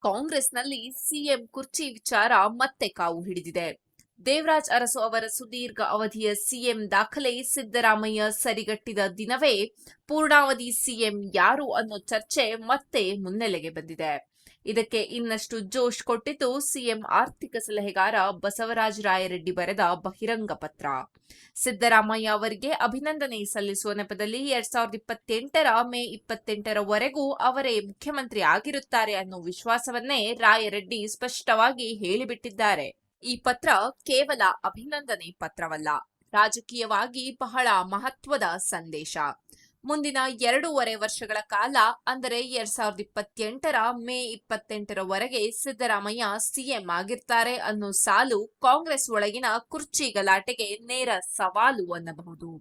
ಕಾಂಗ್ರೆಸ್ನಲ್ಲಿ ಸಿಎಂ ಕುರ್ಚಿ ವಿಚಾರ ಮತ್ತೆ ಕಾವು ಹಿಡಿದಿದೆ. ದೇವರಾಜ್ ಅರಸು ಅವರ ಸುದೀರ್ಘ ಅವಧಿಯ ಸಿಎಂ ದಾಖಲೆ ಸಿದ್ದರಾಮಯ್ಯ ಸರಿಗಟ್ಟಿದ ದಿನವೇ ಪೂರ್ಣಾವಧಿ ಸಿಎಂ ಯಾರು ಅನ್ನೋ ಚರ್ಚೆ ಮತ್ತೆ ಮುನ್ನೆಲೆಗೆ ಬಂದಿದೆ. ಇದಕ್ಕೆ ಇನ್ನಷ್ಟು ಜೋಶ್ ಕೊಟ್ಟಿದ್ದು ಸಿಎಂ ಆರ್ಥಿಕ ಸಲಹೆಗಾರ ಬಸವರಾಜ ರಾಯರೆಡ್ಡಿ ಬರೆದ ಬಹಿರಂಗ ಪತ್ರ. ಸಿದ್ದರಾಮಯ್ಯ ಅವರಿಗೆ ಅಭಿನಂದನೆ ಸಲ್ಲಿಸುವ ನೆಪದಲ್ಲಿ 2028ರ ಮೇ 28ರವರೆಗೂ ಅವರೇ ಮುಖ್ಯಮಂತ್ರಿ ಆಗಿರುತ್ತಾರೆ ಅನ್ನೋ ವಿಶ್ವಾಸವನ್ನೇ ರಾಯರೆಡ್ಡಿ ಸ್ಪಷ್ಟವಾಗಿ ಹೇಳಿಬಿಟ್ಟಿದ್ದಾರೆ. ಈ ಪತ್ರ ಕೇವಲ ಅಭಿನಂದನೆ ಪತ್ರವಲ್ಲ, ರಾಜಕೀಯವಾಗಿ ಬಹಳ ಮಹತ್ವದ ಸಂದೇಶ. ಮುಂದಿನ 2.5 ವರ್ಷಗಳ ಕಾಲ ಅಂದರೆ 2028ರ ಮೇ 28ರವರೆಗೆ ಸಿದ್ದರಾಮಯ್ಯ ಸಿಎಂ ಆಗಿರ್ತಾರೆ ಅನ್ನೋ ಸಾಲು ಕಾಂಗ್ರೆಸ್ ಒಳಗಿನ ಕುರ್ಚಿ ಗಲಾಟೆಗೆ ನೇರ ಸವಾಲು ಅನ್ನಬಹುದು.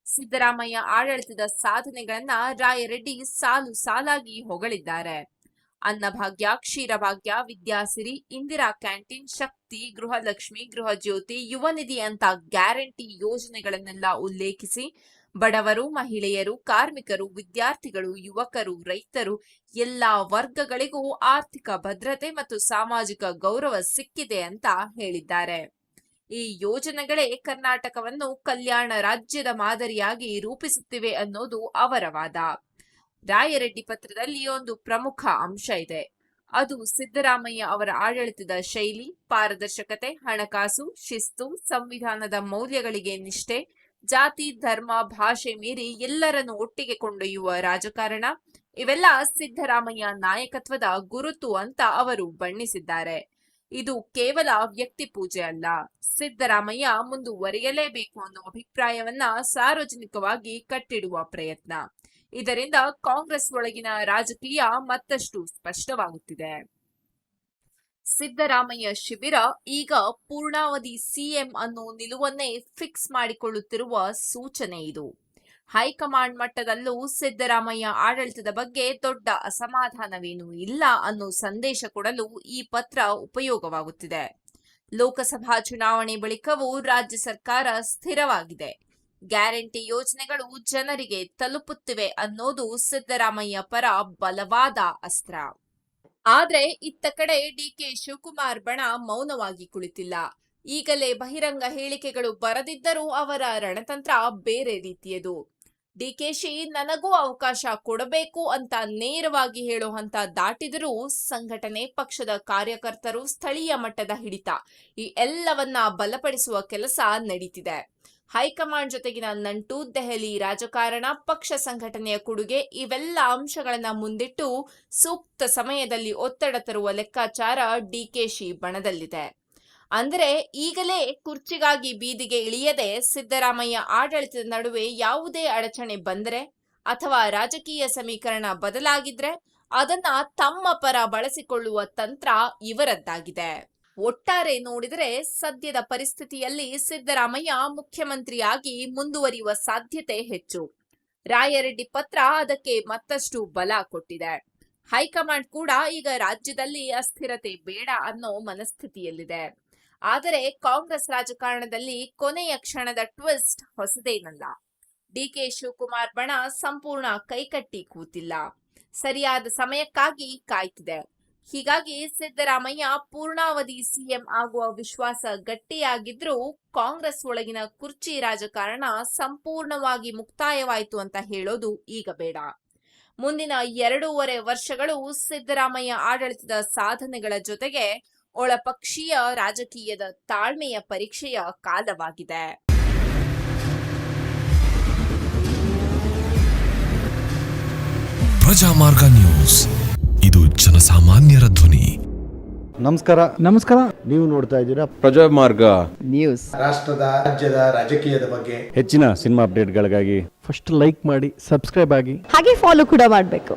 ಸಿದ್ದರಾಮಯ್ಯ ಆಡಳಿತದ ಸಾಧನೆಗಳನ್ನ ರಾಯರೆಡ್ಡಿ ಸಾಲು ಸಾಲಾಗಿ ಹೊಗಳಿದ್ದಾರೆ. ಅನ್ನಭಾಗ್ಯ, ಕ್ಷೀರಭಾಗ್ಯ, ವಿದ್ಯಾಸಿರಿ, ಇಂದಿರಾ ಕ್ಯಾಂಟೀನ್, ಶಕ್ತಿ, ಗೃಹಲಕ್ಷ್ಮಿ, ಗೃಹಜ್ಯೋತಿ, ಯುವ ನಿಧಿ ಅಂತ ಗ್ಯಾರಂಟಿ ಯೋಜನೆಗಳನ್ನೆಲ್ಲ ಉಲ್ಲೇಖಿಸಿ ಬಡವರು, ಮಹಿಳೆಯರು, ಕಾರ್ಮಿಕರು, ವಿದ್ಯಾರ್ಥಿಗಳು, ಯುವಕರು, ರೈತರು ಎಲ್ಲಾ ವರ್ಗಗಳಿಗೂ ಆರ್ಥಿಕ ಭದ್ರತೆ ಮತ್ತು ಸಾಮಾಜಿಕ ಗೌರವ ಸಿಕ್ಕಿದೆ ಅಂತ ಹೇಳಿದ್ದಾರೆ. ಈ ಯೋಜನೆಗಳೇ ಕರ್ನಾಟಕವನ್ನು ಕಲ್ಯಾಣ ರಾಜ್ಯದ ಮಾದರಿಯಾಗಿ ರೂಪಿಸುತ್ತಿವೆ ಅನ್ನೋದು ಅವರ ವಾದ. ರಾಯರೆಡ್ಡಿ ಪತ್ರದಲ್ಲಿ ಒಂದು ಪ್ರಮುಖ ಅಂಶ ಇದೆ. ಅದು ಸಿದ್ದರಾಮಯ್ಯ ಅವರ ಆಡಳಿತದ ಶೈಲಿ, ಪಾರದರ್ಶಕತೆ, ಹಣಕಾಸು, ಶಿಸ್ತು, ಸಂವಿಧಾನದ ಮೌಲ್ಯಗಳಿಗೆ ನಿಷ್ಠೆ, ಜಾತಿ, ಧರ್ಮ, ಭಾಷೆ ಮೀರಿ ಎಲ್ಲರನ್ನು ಒಟ್ಟಿಗೆ ಕೊಂಡೊಯ್ಯುವ ರಾಜಕಾರಣ. ಇವೆಲ್ಲ ಸಿದ್ದರಾಮಯ್ಯ ನಾಯಕತ್ವದ ಗುರುತು ಅಂತ ಅವರು ಬಣ್ಣಿಸಿದ್ದಾರೆ. ಇದು ಕೇವಲ ವ್ಯಕ್ತಿ ಪೂಜೆ ಅಲ್ಲ, ಸಿದ್ದರಾಮಯ್ಯ ಮುಂದುವರಿಯಲೇಬೇಕು ಅನ್ನೋ ಅಭಿಪ್ರಾಯವನ್ನ ಸಾರ್ವಜನಿಕವಾಗಿ ಕಟ್ಟಿಡುವ ಪ್ರಯತ್ನ. ಇದರಿಂದ ಕಾಂಗ್ರೆಸ್ ಒಳಗಿನ ರಾಜಕೀಯ ಮತ್ತಷ್ಟು ಸ್ಪಷ್ಟವಾಗುತ್ತಿದೆ. ಸಿದ್ದರಾಮಯ್ಯ ಶಿಬಿರ ಈಗ ಪೂರ್ಣಾವಧಿ ಸಿಎಂ ಅನ್ನೋ ನಿಲುವನ್ನೇ ಫಿಕ್ಸ್ ಮಾಡಿಕೊಳ್ಳುತ್ತಿರುವ ಸೂಚನೆ ಇದು. ಹೈಕಮಾಂಡ್ ಮಟ್ಟದಲ್ಲೂ ಸಿದ್ದರಾಮಯ್ಯ ಆಡಳಿತದ ಬಗ್ಗೆ ದೊಡ್ಡ ಅಸಮಾಧಾನವೇನೂ ಇಲ್ಲ ಅನ್ನೋ ಸಂದೇಶ ಕೊಡಲು ಈ ಪತ್ರ ಉಪಯೋಗವಾಗುತ್ತಿದೆ. ಲೋಕಸಭಾ ಚುನಾವಣೆ ಬಳಿಕವೂ ರಾಜ್ಯ ಸರ್ಕಾರ ಸ್ಥಿರವಾಗಿದೆ, ಗ್ಯಾರಂಟಿ ಯೋಜನೆಗಳು ಜನರಿಗೆ ತಲುಪುತ್ತಿವೆ ಅನ್ನೋದು ಸಿದ್ದರಾಮಯ್ಯ ಪರ ಬಲವಾದ ಅಸ್ತ್ರ. ಆದ್ರೆ ಇತ್ತ ಕಡೆ ಡಿಕೆ ಶಿವಕುಮಾರ್ ಬಣ ಮೌನವಾಗಿ ಕುಳಿತಿಲ್ಲ. ಈಗಲೇ ಬಹಿರಂಗ ಹೇಳಿಕೆಗಳು ಬರದಿದ್ದರೂ ಅವರ ರಣತಂತ್ರ ಬೇರೆ ರೀತಿಯದು. ಡಿಕೆಶಿ ನನಗೂ ಅವಕಾಶ ಕೊಡಬೇಕು ಅಂತ ನೇರವಾಗಿ ಹೇಳೋ ಹಂತ ದಾಟಿದರೂ ಸಂಘಟನೆ, ಪಕ್ಷದ ಕಾರ್ಯಕರ್ತರು, ಸ್ಥಳೀಯ ಮಟ್ಟದ ಹಿಡಿತ ಈ ಎಲ್ಲವನ್ನ ಬಲಪಡಿಸುವ ಕೆಲಸ ನಡೀತಿದೆ. ಹೈಕಮಾಂಡ್ ಜೊತೆಗಿನ ನಂಟು, ದೆಹಲಿ ರಾಜಕಾರಣ, ಪಕ್ಷ ಸಂಘಟನೆಯ ಕೊಡುಗೆ ಇವೆಲ್ಲ ಅಂಶಗಳನ್ನ ಮುಂದಿಟ್ಟು ಸೂಕ್ತ ಸಮಯದಲ್ಲಿ ಒತ್ತಡ ತರುವ ಲೆಕ್ಕಾಚಾರ ಡಿಕೆಶಿ ಬಣದಲ್ಲಿದೆ. ಅಂದರೆ ಈಗಲೇ ಕುರ್ಚಿಗಾಗಿ ಬೀದಿಗೆ ಇಳಿಯದೆ ಸಿದ್ದರಾಮಯ್ಯ ಆಡಳಿತದ ನಡುವೆ ಯಾವುದೇ ಅಡಚಣೆ ಬಂದರೆ ಅಥವಾ ರಾಜಕೀಯ ಸಮೀಕರಣ ಬದಲಾಗಿದ್ರೆ ಅದನ್ನ ತಮ್ಮ ಪರ ಬಳಸಿಕೊಳ್ಳುವ ತಂತ್ರ ಇವರದ್ದಾಗಿದೆ. ಒಟ್ಟಾರೆ ನೋಡಿದರೆ ಸದ್ಯದ ಪರಿಸ್ಥಿತಿಯಲ್ಲಿ ಸಿದ್ದರಾಮಯ್ಯ ಮುಖ್ಯಮಂತ್ರಿಯಾಗಿ ಮುಂದುವರಿಯುವ ಸಾಧ್ಯತೆ ಹೆಚ್ಚು. ರಾಯರೆಡ್ಡಿ ಪತ್ರ ಅದಕ್ಕೆ ಮತ್ತಷ್ಟು ಬಲ ಕೊಟ್ಟಿದೆ. ಹೈಕಮಾಂಡ್ ಕೂಡ ಈಗ ರಾಜ್ಯದಲ್ಲಿ ಅಸ್ಥಿರತೆ ಬೇಡ ಅನ್ನೋ ಮನಸ್ಥಿತಿಯಲ್ಲಿದೆ. ಆದರೆ ಕಾಂಗ್ರೆಸ್ ರಾಜಕಾರಣದಲ್ಲಿ ಕೊನೆಯ ಕ್ಷಣದ ಟ್ವಿಸ್ಟ್ ಹೊಸದೇನಲ್ಲ. ಡಿಕೆ ಶಿವಕುಮಾರ್ ಬಣ ಸಂಪೂರ್ಣ ಕೈಕಟ್ಟಿ ಕೂತಿಲ್ಲ, ಸರಿಯಾದ ಸಮಯಕ್ಕಾಗಿ ಕಾಯ್ತಿದೆ. ಹೀಗಾಗಿ ಸಿದ್ದರಾಮಯ್ಯ ಪೂರ್ಣಾವಧಿ ಸಿಎಂ ಆಗುವ ವಿಶ್ವಾಸ ಗಟ್ಟಿಯಾಗಿದ್ರೂ ಕಾಂಗ್ರೆಸ್ ಒಳಗಿನ ಕುರ್ಚಿ ರಾಜಕಾರಣ ಸಂಪೂರ್ಣವಾಗಿ ಮುಕ್ತಾಯವಾಯಿತು ಅಂತ ಹೇಳೋದು ಈಗ ಬೇಡ. ಮುಂದಿನ 2.5 ವರ್ಷಗಳು ಸಿದ್ದರಾಮಯ್ಯ ಆಡಳಿತದ ಸಾಧನೆಗಳ ಜೊತೆಗೆ ಒಳಪಕ್ಷೀಯ ರಾಜಕೀಯದ ತಾಳ್ಮೆಯ ಪರೀಕ್ಷೆಯ ಕಾಲವಾಗಿದೆ. ಪ್ರಜಾಮಾರ್ಗ ನ್ಯೂಸ್, ಇದು ಜನಸಾಮಾನ್ಯರ ಧ್ವನಿ. ನಮಸ್ಕಾರ. ನೀವು ನೋಡ್ತಾ ಇದ್ದೀರಾ ಪ್ರಜಾಮಾರ್ಗ ನ್ಯೂಸ್. ರಾಷ್ಟ್ರದ, ರಾಜ್ಯದ ರಾಜಕೀಯದ ಬಗ್ಗೆ ಹೆಚ್ಚಿನ ಸಿನಿಮಾ ಅಪ್ಡೇಟ್ಗಳಿಗಾಗಿ ಫಸ್ಟ್ ಲೈಕ್ ಮಾಡಿ, ಸಬ್ಸ್ಕ್ರೈಬ್ ಆಗಿ, ಹಾಗೆ ಫಾಲೋ ಕೂಡ ಮಾಡಬೇಕು.